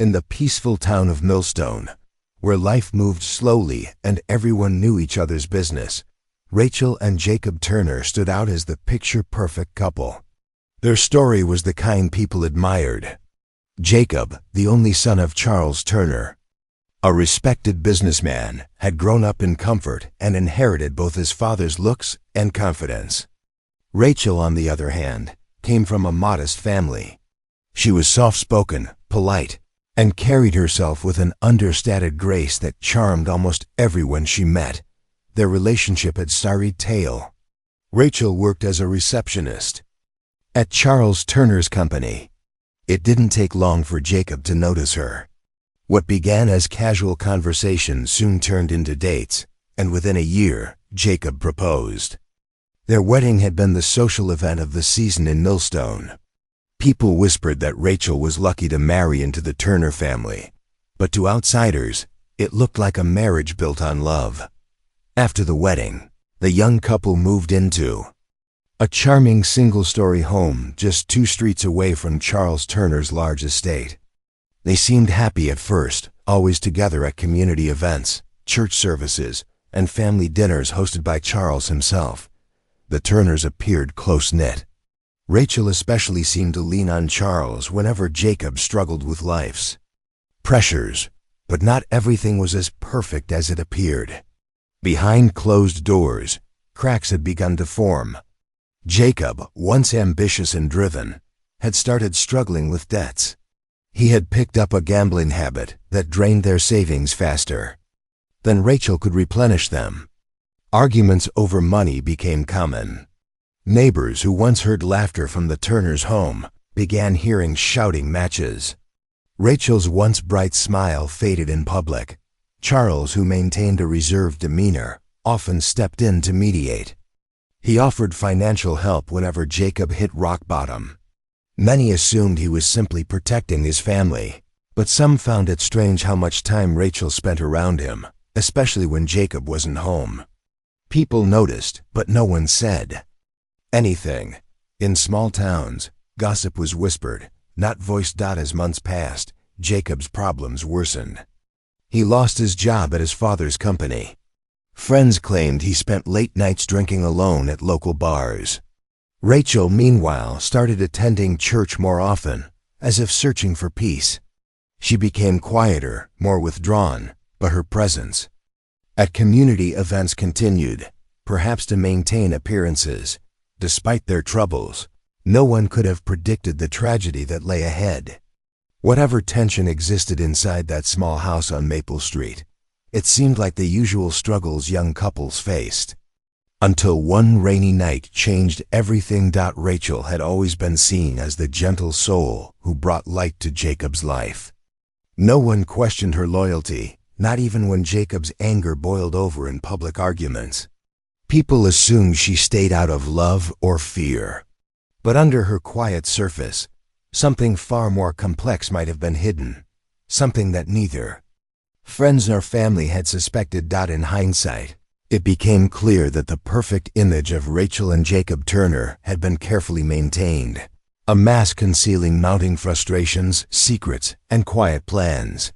In the peaceful town of Millstone, where life moved slowly and everyone knew each other's business, Rachel and Jacob Turner stood out as the picture-perfect couple. Their story was the kind people admired. Jacob, the only son of Charles Turner, a respected businessman, had grown up in comfort and inherited both his father's looks and confidence. Rachel, on the other hand, came from a modest family. She was soft-spoken, polite, and carried herself with an understated grace that charmed almost everyone she met. Their relationship had storied tale. Rachel worked as a receptionist at Charles Turner's company. It didn't take long for Jacob to notice her. What began as casual conversation soon turned into dates, and within a year, Jacob proposed. Their wedding had been the social event of the season in Millstone. People whispered that Rachel was lucky to marry into the Turner family, but to outsiders, it looked like a marriage built on love. After the wedding, the young couple moved into a charming single-story home just 2 streets away from Charles Turner's large estate. They seemed happy at first, always together at community events, church services, and family dinners hosted by Charles himself. The Turners appeared close-knit. Rachel especially seemed to lean on Charles whenever Jacob struggled with life's pressures, but not everything was as perfect as it appeared. Behind closed doors, cracks had begun to form. Jacob, once ambitious and driven, had started struggling with debts. He had picked up a gambling habit that drained their savings faster than Rachel could replenish them. Arguments over money became common. Neighbors who once heard laughter from the Turners' home began hearing shouting matches. Rachel's once bright smile faded in public. Charles, who maintained a reserved demeanor, often stepped in to mediate. He offered financial help whenever Jacob hit rock bottom. Many assumed he was simply protecting his family, but some found it strange how much time Rachel spent around him, especially when Jacob wasn't home. People noticed, but no one said anything. In small towns, gossip was whispered, not voiced. As months passed, Jacob's problems worsened. He lost his job at his father's company. Friends claimed he spent late nights drinking alone at local bars. Rachel, meanwhile, started attending church more often, as if searching for peace. She became quieter, more withdrawn, but her presence at community events continued, perhaps to maintain appearances. Despite their troubles, no one could have predicted the tragedy that lay ahead. Whatever tension existed inside that small house on Maple Street, it seemed like the usual struggles young couples faced. Until one rainy night changed everything. Rachel had always been seen as the gentle soul who brought light to Jacob's life. No one questioned her loyalty, not even when Jacob's anger boiled over in public arguments. People assumed she stayed out of love or fear. But under her quiet surface, something far more complex might have been hidden, something that neither friends nor family had suspected. In hindsight, it became clear that the perfect image of Rachel and Jacob Turner had been carefully maintained, a mask concealing mounting frustrations, secrets, and quiet plans.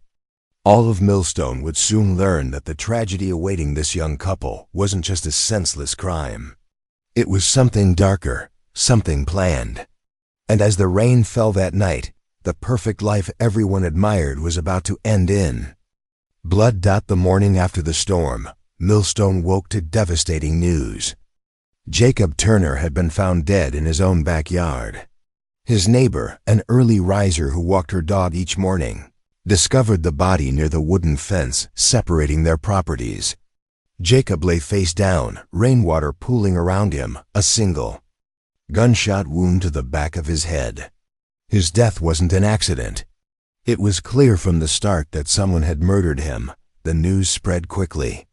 All of Millstone would soon learn that the tragedy awaiting this young couple wasn't just a senseless crime. It was something darker, something planned. And as the rain fell that night, the perfect life everyone admired was about to end in blood. The morning after the storm, Millstone woke to devastating news. Jacob Turner had been found dead in his own backyard. His neighbor, an early riser who walked her dog each morning, discovered the body near the wooden fence separating their properties. Jacob lay face down, rainwater pooling around him, a single gunshot wound to the back of his head. His death wasn't an accident. It was clear from the start that someone had murdered him. The news spread quickly.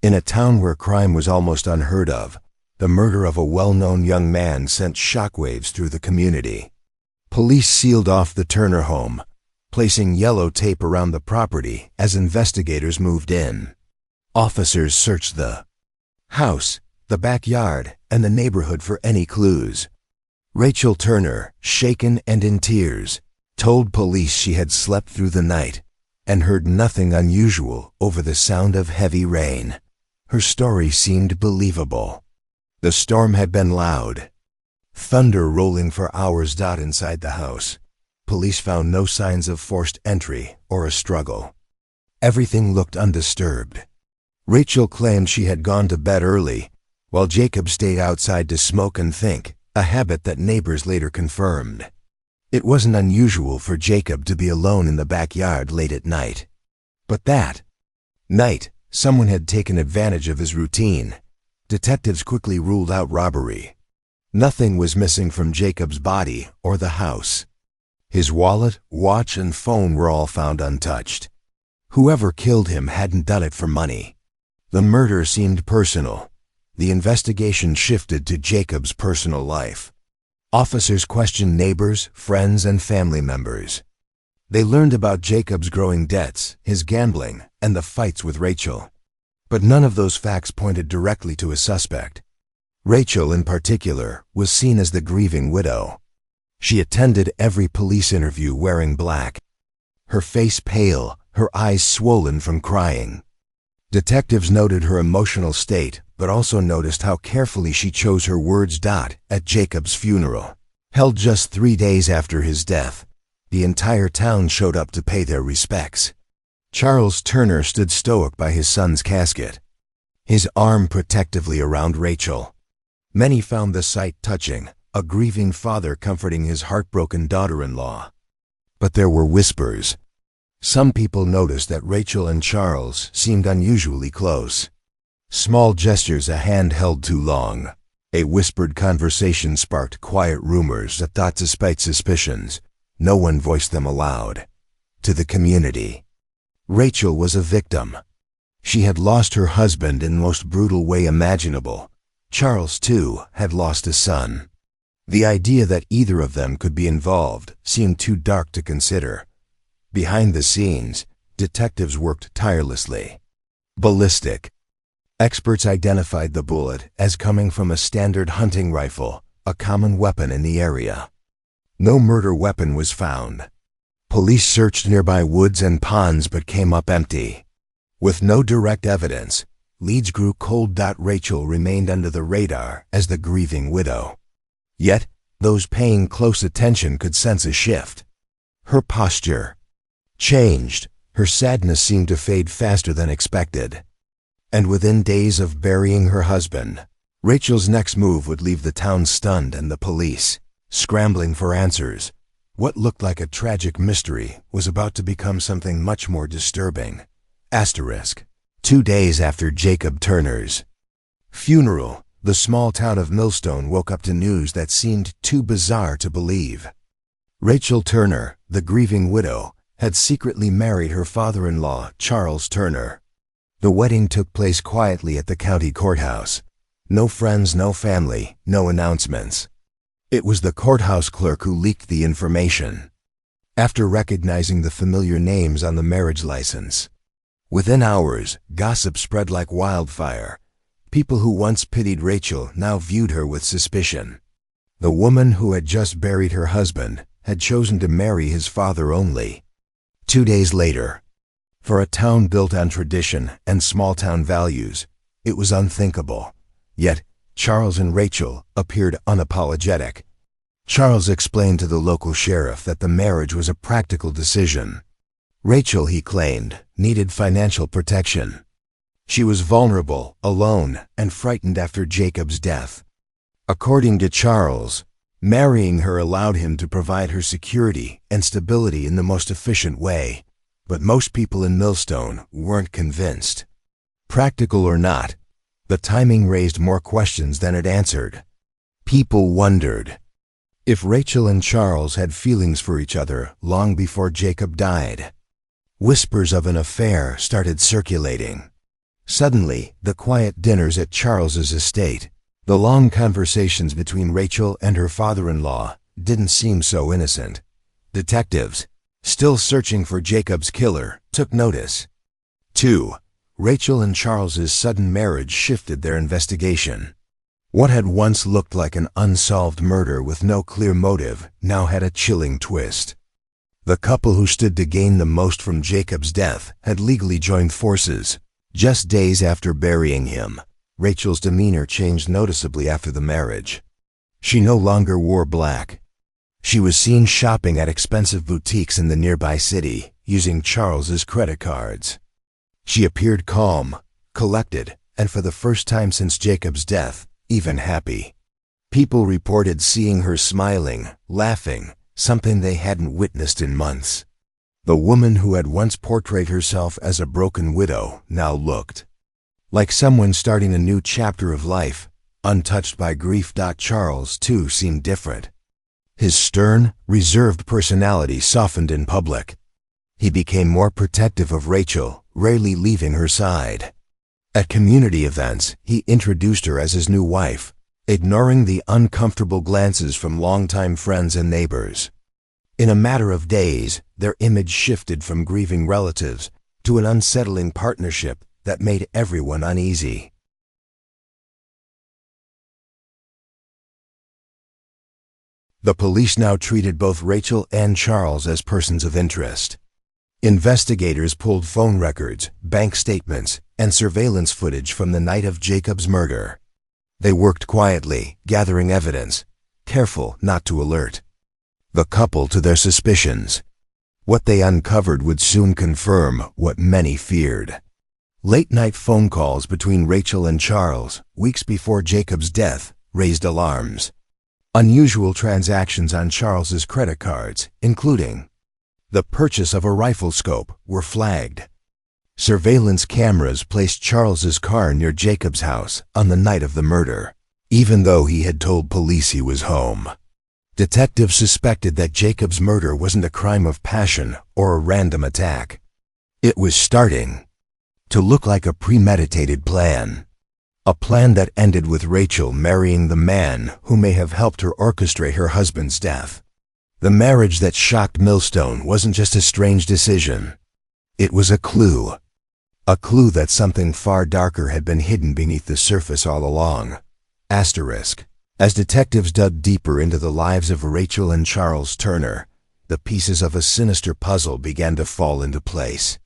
In a town where crime was almost unheard of, the murder of a well-known young man sent shockwaves through the community. Police sealed off the Turner home, placing yellow tape around the property as investigators moved in. Officers searched the house, the backyard, and the neighborhood for any clues. Rachel Turner, shaken and in tears, told police she had slept through the night and heard nothing unusual over the sound of heavy rain. Her story seemed believable. The storm had been loud, thunder rolling for hours. Inside the house, police found no signs of forced entry or a struggle. Everything looked undisturbed. Rachel claimed she had gone to bed early, while Jacob stayed outside to smoke and think, a habit that neighbors later confirmed. It wasn't unusual for Jacob to be alone in the backyard late at night. But that night, someone had taken advantage of his routine. Detectives quickly ruled out robbery. Nothing was missing from Jacob's body or the house. His wallet, watch, and phone were all found untouched. Whoever killed him hadn't done it for money. The murder seemed personal. The investigation shifted to Jacob's personal life. Officers questioned neighbors, friends, and family members. They learned about Jacob's growing debts, his gambling, and the fights with Rachel. But none of those facts pointed directly to a suspect. Rachel, in particular, was seen as the grieving widow. She attended every police interview wearing black, her face pale, her eyes swollen from crying. Detectives noted her emotional state, but also noticed how carefully she chose her words. At Jacob's funeral, held just 3 days after his death, the entire town showed up to pay their respects. Charles Turner stood stoic by his son's casket, his arm protectively around Rachel. Many found the sight touching, a grieving father comforting his heartbroken daughter-in-law. But there were whispers. Some people noticed that Rachel and Charles seemed unusually close. Small gestures, a hand held too long. A whispered conversation sparked quiet rumors that despite suspicions, no one voiced them aloud. To the community, Rachel was a victim. She had lost her husband in the most brutal way imaginable. Charles, too, had lost a son. The idea that either of them could be involved seemed too dark to consider. Behind the scenes, detectives worked tirelessly. Ballistic experts identified the bullet as coming from a standard hunting rifle, a common weapon in the area. No murder weapon was found. Police searched nearby woods and ponds but came up empty. With no direct evidence, leads grew cold. Rachel remained under the radar as the grieving widow. Yet, those paying close attention could sense a shift. Her posture changed. Her sadness seemed to fade faster than expected. And within days of burying her husband, Rachel's next move would leave the town stunned and the police scrambling for answers. What looked like a tragic mystery was about to become something much more disturbing. 2 days after Jacob Turner's funeral, the small town of Millstone woke up to news that seemed too bizarre to believe. Rachel Turner, the grieving widow, had secretly married her father-in-law, Charles Turner. The wedding took place quietly at the county courthouse. No friends, no family, no announcements. It was the courthouse clerk who leaked the information, after recognizing the familiar names on the marriage license. Within hours, gossip spread like wildfire. People who once pitied Rachel now viewed her with suspicion. The woman who had just buried her husband had chosen to marry his father only. 2 days later, for a town built on tradition and small-town values, it was unthinkable. Yet, Charles and Rachel appeared unapologetic. Charles explained to the local sheriff that the marriage was a practical decision. Rachel, he claimed, needed financial protection. She was vulnerable, alone, and frightened after Jacob's death. According to Charles, marrying her allowed him to provide her security and stability in the most efficient way. But most people in Millstone weren't convinced. Practical or not, the timing raised more questions than it answered. People wondered if Rachel and Charles had feelings for each other long before Jacob died. Whispers of an affair started circulating. Suddenly, the quiet dinners at Charles's estate, the long conversations between Rachel and her father-in-law, didn't seem so innocent. Detectives, still searching for Jacob's killer, took notice. 2. Rachel and Charles's sudden marriage shifted their investigation. What had once looked like an unsolved murder with no clear motive now had a chilling twist. The couple who stood to gain the most from Jacob's death had legally joined forces. Just days after burying him, Rachel's demeanor changed noticeably after the marriage. She no longer wore black. She was seen shopping at expensive boutiques in the nearby city, using Charles's credit cards. She appeared calm, collected, and for the first time since Jacob's death, even happy. People reported seeing her smiling, laughing, something they hadn't witnessed in months. The woman who had once portrayed herself as a broken widow now looked like someone starting a new chapter of life, untouched by grief. Charles, too, seemed different. His stern, reserved personality softened in public. He became more protective of Rachel, rarely leaving her side. At community events, he introduced her as his new wife, ignoring the uncomfortable glances from longtime friends and neighbors. In a matter of days, their image shifted from grieving relatives to an unsettling partnership that made everyone uneasy. The police now treated both Rachel and Charles as persons of interest. Investigators pulled phone records, bank statements, and surveillance footage from the night of Jacob's murder. They worked quietly, gathering evidence, careful not to alert the couple to their suspicions. What they uncovered would soon confirm what many feared. Late-night phone calls between Rachel and Charles, weeks before Jacob's death, raised alarms. Unusual transactions on Charles's credit cards, including the purchase of a rifle scope, were flagged. Surveillance cameras placed Charles's car near Jacob's house on the night of the murder, even though he had told police he was home. Detectives suspected that Jacob's murder wasn't a crime of passion or a random attack. It was starting to look like a premeditated plan. A plan that ended with Rachel marrying the man who may have helped her orchestrate her husband's death. The marriage that shocked Millstone wasn't just a strange decision. It was a clue. A clue that something far darker had been hidden beneath the surface all along. Asterisk. As detectives dug deeper into the lives of Rachel and Charles Turner, the pieces of a sinister puzzle began to fall into place.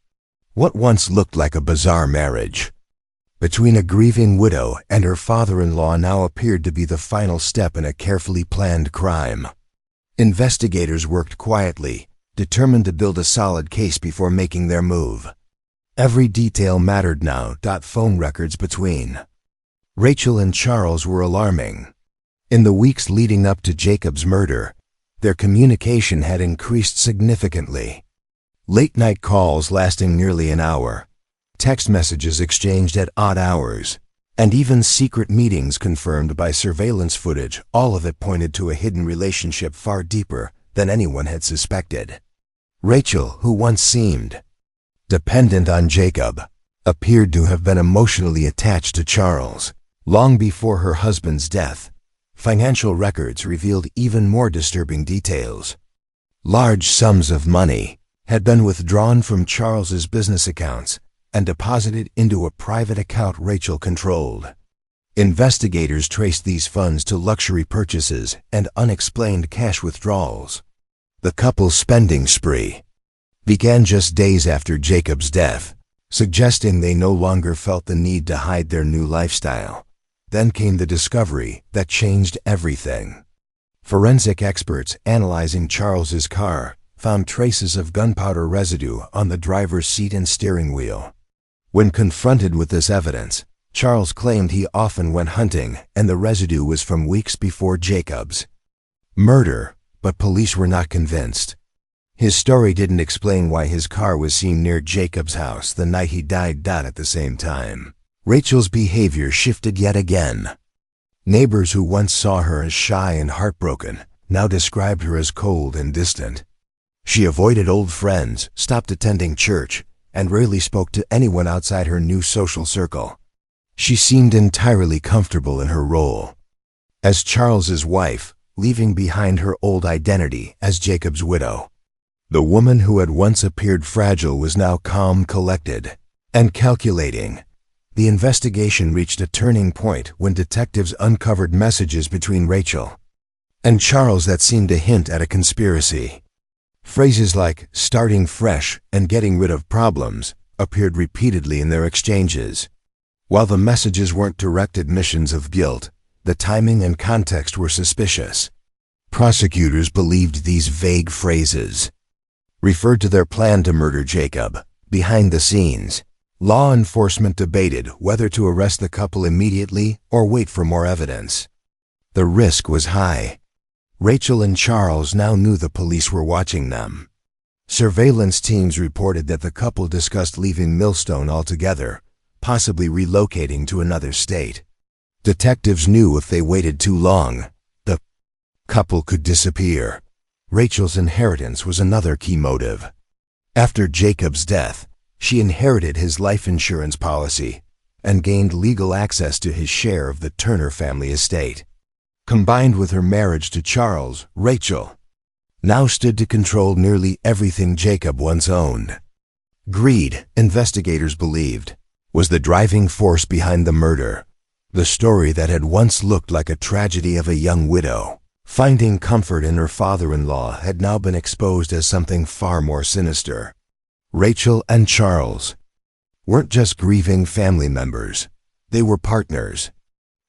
What once looked like a bizarre marriage between a grieving widow and her father-in-law now appeared to be the final step in a carefully planned crime. Investigators worked quietly, determined to build a solid case before making their move. Every detail mattered now. Phone records between Rachel and Charles were alarming. In the weeks leading up to Jacob's murder, their communication had increased significantly. Late-night calls lasting nearly an hour, text messages exchanged at odd hours, and even secret meetings confirmed by surveillance footage, all of it pointed to a hidden relationship far deeper than anyone had suspected. Rachel, who once seemed dependent on Jacob, appeared to have been emotionally attached to Charles. Long before her husband's death, financial records revealed even more disturbing details. Large sums of money had been withdrawn from Charles's business accounts and deposited into a private account Rachel controlled. Investigators traced these funds to luxury purchases and unexplained cash withdrawals. The couple's spending spree began just days after Jacob's death, suggesting they no longer felt the need to hide their new lifestyle. Then came the discovery that changed everything. Forensic experts analyzing Charles's car found traces of gunpowder residue on the driver's seat and steering wheel. When confronted with this evidence, Charles claimed he often went hunting and the residue was from weeks before Jacob's murder, but police were not convinced. His story didn't explain why his car was seen near Jacob's house the night he died. At the same time, Rachel's behavior shifted yet again. Neighbors who once saw her as shy and heartbroken now described her as cold and distant. She avoided old friends, stopped attending church, and rarely spoke to anyone outside her new social circle. She seemed entirely comfortable in her role as Charles's wife, leaving behind her old identity as Jacob's widow. The woman who had once appeared fragile was now calm, collected, and calculating. The investigation reached a turning point when detectives uncovered messages between Rachel and Charles that seemed to hint at a conspiracy. Phrases like starting fresh and getting rid of problems appeared repeatedly in their exchanges. While the messages weren't direct admissions of guilt, the timing and context were suspicious. Prosecutors believed these vague phrases referred to their plan to murder Jacob. Behind the scenes, law enforcement debated whether to arrest the couple immediately or wait for more evidence. The risk was high. Rachel and Charles now knew the police were watching them. Surveillance teams reported that the couple discussed leaving Millstone altogether, possibly relocating to another state. Detectives knew if they waited too long, the couple could disappear. Rachel's inheritance was another key motive. After Jacob's death, she inherited his life insurance policy and gained legal access to his share of the Turner family estate. Combined with her marriage to Charles, Rachel now stood to control nearly everything Jacob once owned. Greed, investigators believed, was the driving force behind the murder. The story that had once looked like a tragedy of a young widow finding comfort in her father-in-law had now been exposed as something far more sinister. Rachel and Charles weren't just grieving family members. They were partners.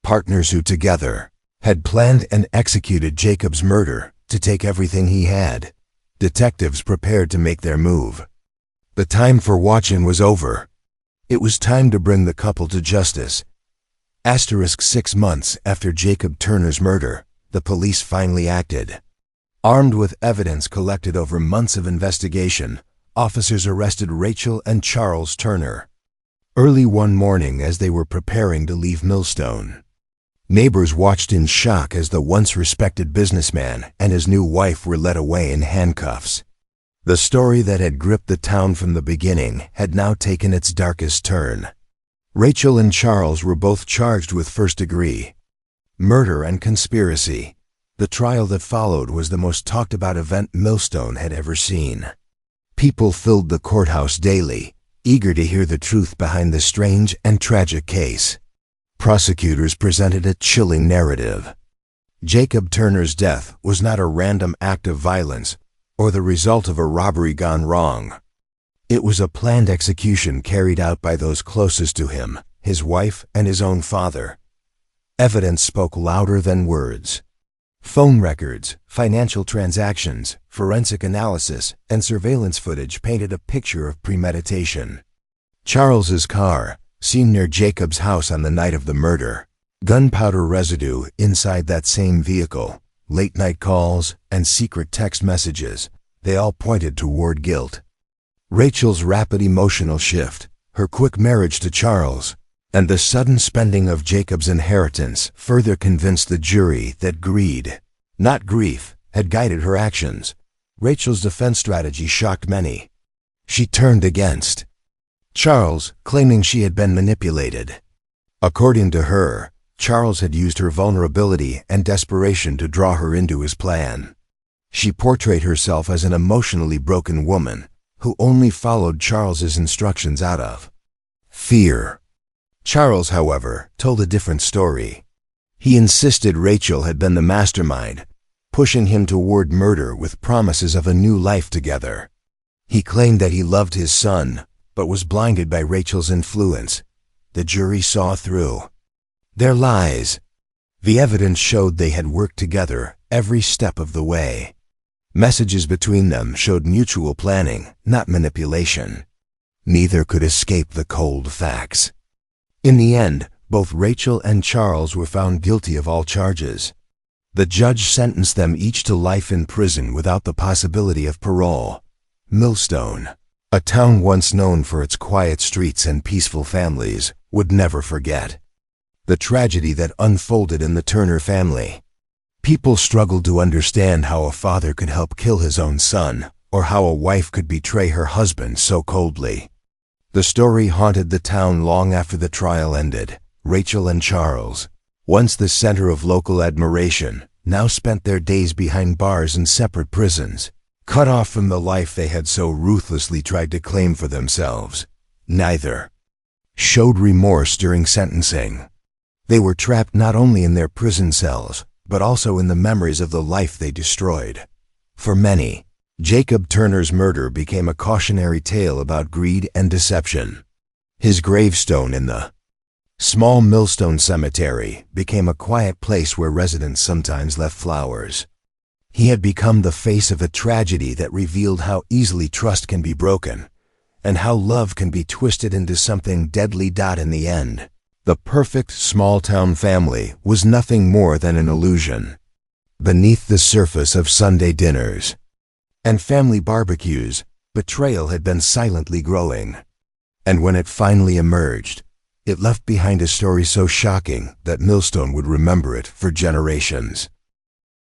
Partners who together had planned and executed Jacob's murder to take everything he had. Detectives prepared to make their move. The time for watching was over. It was time to bring the couple to justice. 6 months after Jacob Turner's murder, the police finally acted. Armed with evidence collected over months of investigation, officers arrested Rachel and Charles Turner early one morning as they were preparing to leave Millstone. Neighbors watched in shock as the once respected businessman and his new wife were led away in handcuffs. The story that had gripped the town from the beginning had now taken its darkest turn. Rachel and Charles were both charged with first-degree murder and conspiracy. The trial that followed was the most talked-about event Millstone had ever seen. People filled the courthouse daily, eager to hear the truth behind the strange and tragic case. Prosecutors presented a chilling narrative. Jacob Turner's death was not a random act of violence or the result of a robbery gone wrong. It was a planned execution carried out by those closest to him, his wife and his own father. Evidence spoke louder than words. Phone records, financial transactions, forensic analysis, and surveillance footage painted a picture of premeditation. Charles's car, seen near Jacob's house on the night of the murder, gunpowder residue inside that same vehicle, late-night calls, and secret text messages, they all pointed toward guilt. Rachel's rapid emotional shift, her quick marriage to Charles, and the sudden spending of Jacob's inheritance further convinced the jury that greed, not grief, had guided her actions. Rachel's defense strategy shocked many. She turned against Charles, claiming she had been manipulated. According to her, Charles had used her vulnerability and desperation to draw her into his plan. She portrayed herself as an emotionally broken woman who only followed Charles's instructions out of fear. Charles, however, told a different story. He insisted Rachel had been the mastermind, pushing him toward murder with promises of a new life together. He claimed that he loved his son, but was blinded by Rachel's influence. The jury saw through their lies. The evidence showed they had worked together every step of the way. Messages between them showed mutual planning, not manipulation. Neither could escape the cold facts. In the end, both Rachel and Charles were found guilty of all charges. The judge sentenced them each to life in prison without the possibility of parole. Millstone, a town once known for its quiet streets and peaceful families, would never forget the tragedy that unfolded in the Turner family. People struggled to understand how a father could help kill his own son, or how a wife could betray her husband so coldly. The story haunted the town long after the trial ended. Rachel and Charles, once the center of local admiration, now spent their days behind bars in separate prisons, cut off from the life they had so ruthlessly tried to claim for themselves. Neither showed remorse during sentencing. They were trapped not only in their prison cells, but also in the memories of the life they destroyed. For many, Jacob Turner's murder became a cautionary tale about greed and deception. His gravestone in the small Millstone Cemetery became a quiet place where residents sometimes left flowers. He had become the face of a tragedy that revealed how easily trust can be broken, and how love can be twisted into something deadly. In the end, the perfect small-town family was nothing more than an illusion. Beneath the surface of Sunday dinners and family barbecues, betrayal had been silently growing. And when it finally emerged, it left behind a story so shocking that Millstone would remember it for generations.